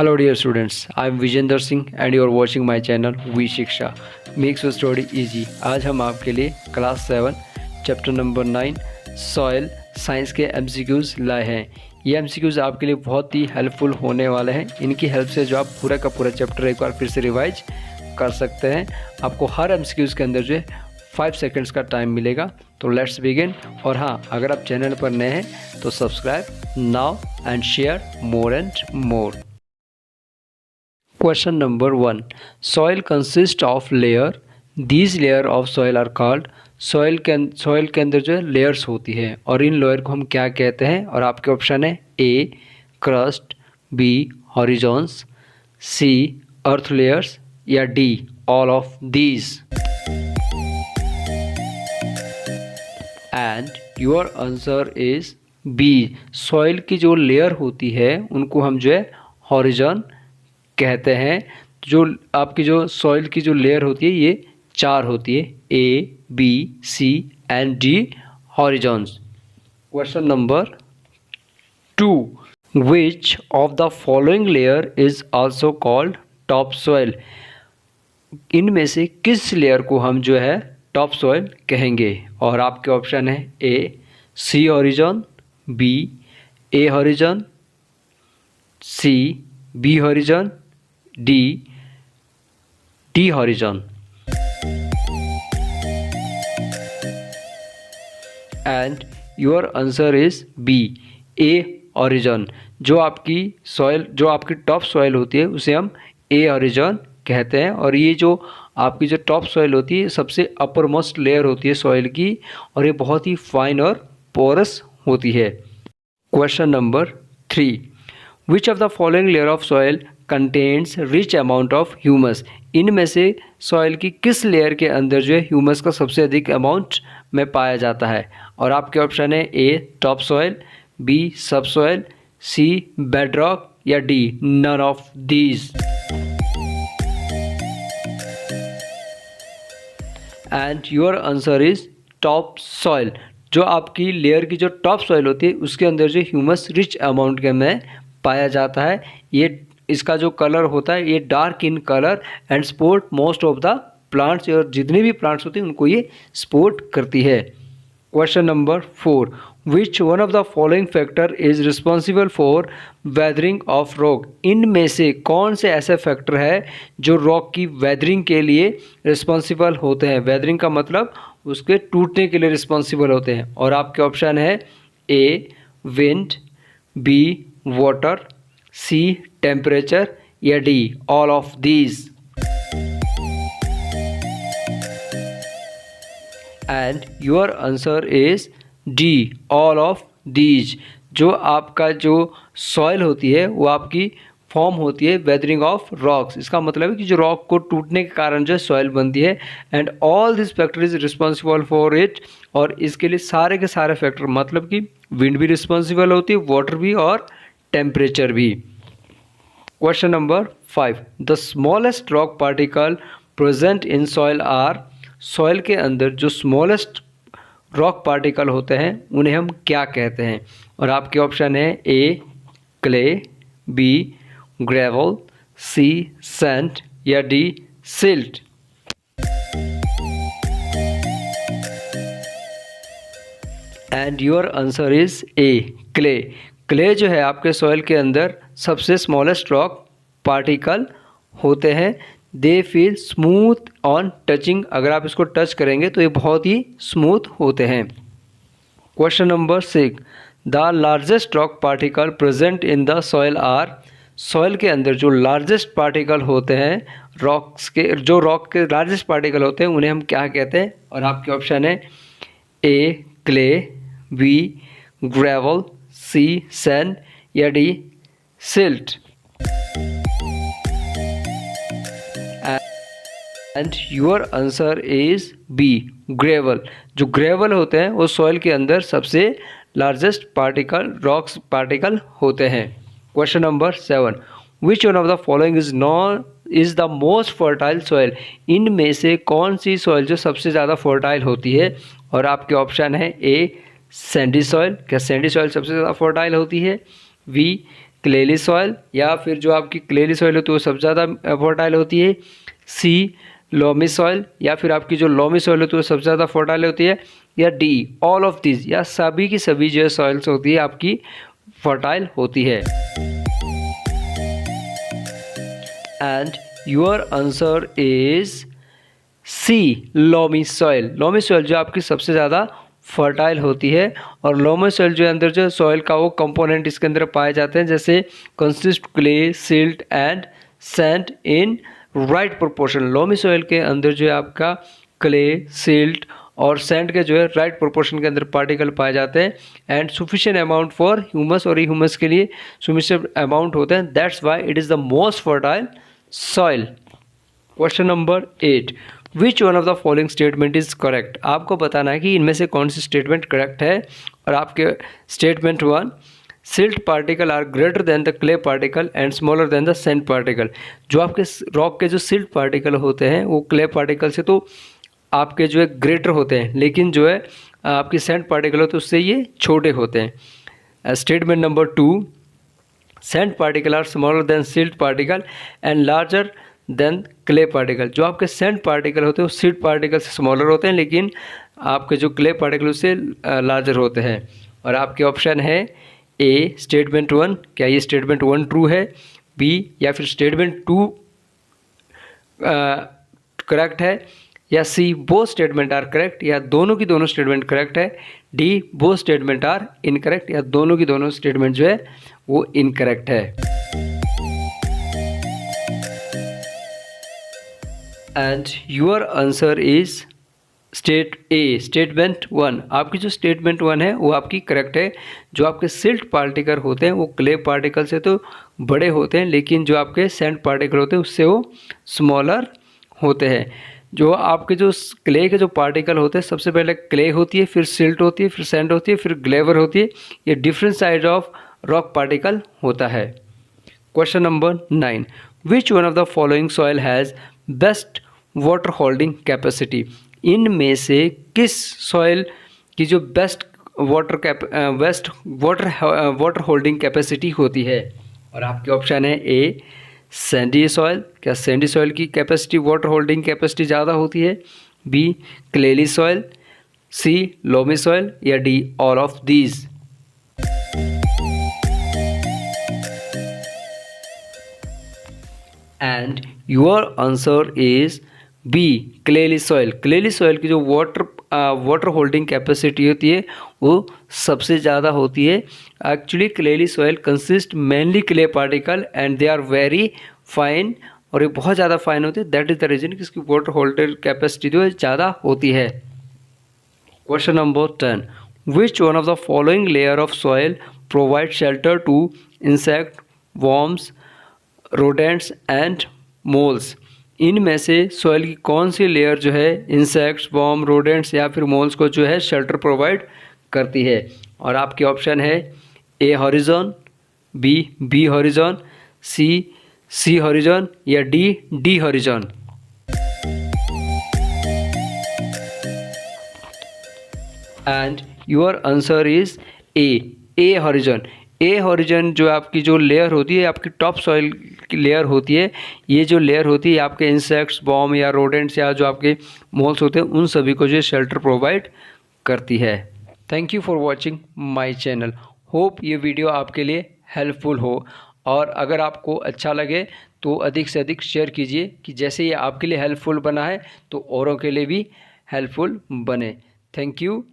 Hello dear students, I am Vijender Singh and you are watching my channel V Shiksha Makes your study easy। आज हम आपके लिए class 7 chapter number 9 soil science के MCQs लाए हैं। ये MCQs आपके लिए बहुत ही हेल्पफुल होने वाले हैं। इनकी हेल्प से जो आप पूरा का पूरा चैप्टर एक बार फिर से रिवाइज कर सकते हैं। आपको हर MCQs के अंदर जो है 5 सेकेंड्स का टाइम मिलेगा। तो लेट्स बिगिन। और हाँ, अगर आप चैनल पर नए हैं तो subscribe now and share more and more. Question number 1. Soil consists of layer. These layer of soil are called soil के अंदर जो है layers होती है और इन लेयर को हम क्या कहते हैं। और आपके ऑप्शन है A crust, B horizons, C earth layers या D all of these। And your answer is B। soil की जो लेयर होती है उनको हम जो है horizon कहते हैं। जो आपकी जो सॉइल की जो लेयर होती है ये 4 होती है, A, B, C and D horizons. Question number 2. Which of the following layer is also called top soil. इनमें से किस लेयर को हम जो है टॉप सॉइल कहेंगे। और आपके ऑप्शन है A C horizon, B A horizon, C B horizon, D horizon. And your answer is B A horizon. जो आपकी टॉप सॉइल होती है उसे हम A हॉरिजॉन कहते हैं। और ये जो आपकी जो टॉप सॉइल होती है सबसे अपर मोस्ट लेयर होती है सॉइल की और ये बहुत ही फाइन और पोरस होती है। Question number 3. Which of the following layer of soil contains rich amount of humus. इनमें से सॉइल की किस लेयर के अंदर जो है ह्यूमस का सबसे अधिक अमाउंट में पाया जाता है। और आपके ऑप्शन है A top soil, B sub soil, C bedrock या D none of these. And your answer is top soil. जो आपकी लेयर की जो टॉप सॉइल होती है उसके अंदर जो ह्यूमस रिच अमाउंट के में पाया जाता है। ये इसका जो कलर होता है ये dark in colour and support most of the plants. और जितने भी प्लांट्स होते हैं उनको ये सपोर्ट करती है। Question number 4. Which one of the following factor is responsible for weathering of rock. इनमें से कौन से ऐसे फैक्टर है जो रॉक की वेदरिंग के लिए रिस्पॉन्सिबल होते हैं। वेदरिंग का मतलब उसके टूटने के लिए रिस्पॉन्सिबल होते हैं। और आपके ऑप्शन है A wind, B water, C temperature या D all of these. And your answer is D all of these. जो आपका जो सॉइल होती है वो आपकी फॉर्म होती है वेदरिंग ऑफ रॉक्स। इसका मतलब है कि जो रॉक को टूटने के कारण जो सॉइल बनती है and all this factor is responsible for it. और इसके लिए सारे के सारे फैक्टर मतलब कि विंड भी रिस्पॉन्सिबल होती है, वाटर भी और टेम्परेचर भी। Question number 5. The smallest rock particle present in soil are. Soil के अंदर जो स्मॉलेस्ट रॉक पार्टिकल होते हैं उन्हें हम क्या कहते हैं। और आपके ऑप्शन है A clay, B gravel, C sand या D silt. And your answer is A clay. Clay जो है आपके सॉइल के अंदर सबसे स्मॉलेस्ट रॉक पार्टिकल होते हैं। They feel smooth on touching. अगर आप इसको टच करेंगे तो ये बहुत ही स्मूथ होते हैं। Question number 6. The largest rock particle present in the soil are. Soil के अंदर जो लार्जेस्ट पार्टिकल होते हैं रॉक के लार्जेस्ट पार्टिकल होते हैं उन्हें हम क्या कहते हैं। और आपके ऑप्शन है A clay, B gravel, C sand या D silt. And your answer is B gravel. जो ग्रेवल होते हैं वो सॉइल के अंदर सबसे लार्जेस्ट रॉक्स पार्टिकल होते हैं। Question number 7. Which one of the following is the most fertile soil. इनमें से कौन सी सॉइल जो सबसे ज़्यादा फर्टाइल होती है। और आपके ऑप्शन है A सैंडी सॉइल। क्या सैंडी सॉइल सबसे ज़्यादा फर्टाइल होती है, B क्लेली सॉइल, या फिर जो आपकी क्लेली सॉइल होती है वो सबसे ज़्यादा फर्टाइल होती है, सी लोमी सॉइल, या फिर आपकी जो लोमी सॉइल होती है वो सबसे ज़्यादा फर्टाइल होती है, या डी ऑल ऑफ दिस, या सभी की सभी जो सॉइल्स होती है आपकी फर्टाइल होती है। And your answer is C loamy soil. Loamy soil जो आपकी सबसे ज़्यादा फर्टाइल होती है, और लोमी सॉइल जो अंदर जो सॉइल का वो कंपोनेंट इसके अंदर पाए जाते हैं, जैसे consist clay, silt and sand in right proportion. Loamy soil के अंदर जो है आपका क्ले, सिल्ट और सैंड के जो है राइट प्रोपोर्शन के अंदर पार्टिकल पाए जाते हैं, एंड सुफिशिएंट अमाउंट फॉर ह्यूमस, और ह्यूमस के लिए सुफिशिएंट अमाउंट होते हैं, that's why it is the most fertile soil. Question number 8, which one of the following statement is correct. आपको बताना है कि इनमें से कौन सी स्टेटमेंट करेक्ट है। और आपके statement 1, silt particle are greater than the clay particle and smaller than the sand particle. जो आपके रॉक के जो सिल्ट पार्टिकल होते हैं वो क्ले पार्टिकल से तो आपके जो है ग्रेटर होते हैं, लेकिन जो है आपके सैंड पार्टिकल होते हैं उससे ये छोटे होते हैं। Statement number 2, sand particle are smaller than silt particle and larger than clay particle. जो आपके सैंड पार्टिकल होते हैं वो सिल्ट पार्टिकल से स्मॉलर होते हैं, लेकिन आपके जो क्ले पार्टिकल उससे लार्जर होते हैं। और आपके ऑप्शन है ए स्टेटमेंट 1, क्या ये स्टेटमेंट 1 ट्रू है, बी या फिर स्टेटमेंट 2 करेक्ट है, या C both statement are correct, या दोनों की दोनों स्टेटमेंट करेक्ट है, D both statement are incorrect, या दोनों की दोनों स्टेटमेंट जो है वो इनकरेक्ट है। And your answer is statement 1। आपकी जो स्टेटमेंट 1 है वो आपकी करेक्ट है। जो आपके सिल्ट पार्टिकल होते हैं वो क्ले पार्टिकल से तो बड़े होते हैं, लेकिन जो आपके सैंड पार्टिकल होते हैं उससे वो स्मॉलर होते हैं। जो आपके जो क्ले के जो पार्टिकल होते हैं, सबसे पहले क्ले होती है, फिर सिल्ट होती है, फिर सैंड होती है, फिर ग्लेवर होती है। ये different size of rock particle होता है। Question number 9, which one of the following soil has best water holding capacity. इनमें से किस सॉइल की जो बेस्ट वाटर होल्डिंग कैपेसिटी होती है। और आपके ऑप्शन है ए सैंडी सॉइल, क्या सैंडी सॉइल की कैपेसिटी वाटर होल्डिंग कैपेसिटी ज़्यादा होती है, B clayey soil, C loamy soil, या D all of these. And your answer is B clayey soil. Clayey soil की जो वाटर होल्डिंग कैपेसिटी होती है वो सबसे ज़्यादा होती है। Actually clayey soil consist mainly clay particle and they are very fine, और ये बहुत ज़्यादा फाइन होती है, दैट इज़ द रीजन कि इसकी वाटर होल्डर कैपेसिटी जो है ज़्यादा होती है। Question number 10, which one of the following layer of soil provide shelter to insect, worms, rodents and moles. इनमें से सॉइल की कौन सी लेयर जो है इंसेक्ट्स, वॉर्म, रोडेंट्स या फिर मोल्स को जो है शेल्टर प्रोवाइड करती है। और आपके ऑप्शन है ए हॉरिजॉन, बी हॉरिजॉन, सी हॉरिजॉन, या D horizon. And your answer is a horizon. A horizon जो आपकी जो लेयर होती है आपकी टॉप सॉइल की लेयर होती है। ये जो लेयर होती है आपके इंसेक्ट्स, बॉम या रोडेंट्स या जो आपके मोल्स होते हैं उन सभी को जो शेल्टर प्रोवाइड करती है। Thank you for watching my channel. Hope ये वीडियो आपके लिए हेल्पफुल हो, और अगर आपको अच्छा लगे तो अधिक से अधिक शेयर कीजिए कि जैसे ये आपके लिए हेल्पफुल बना है तो औरों के लिए भी हेल्पफुल बने। Thank you.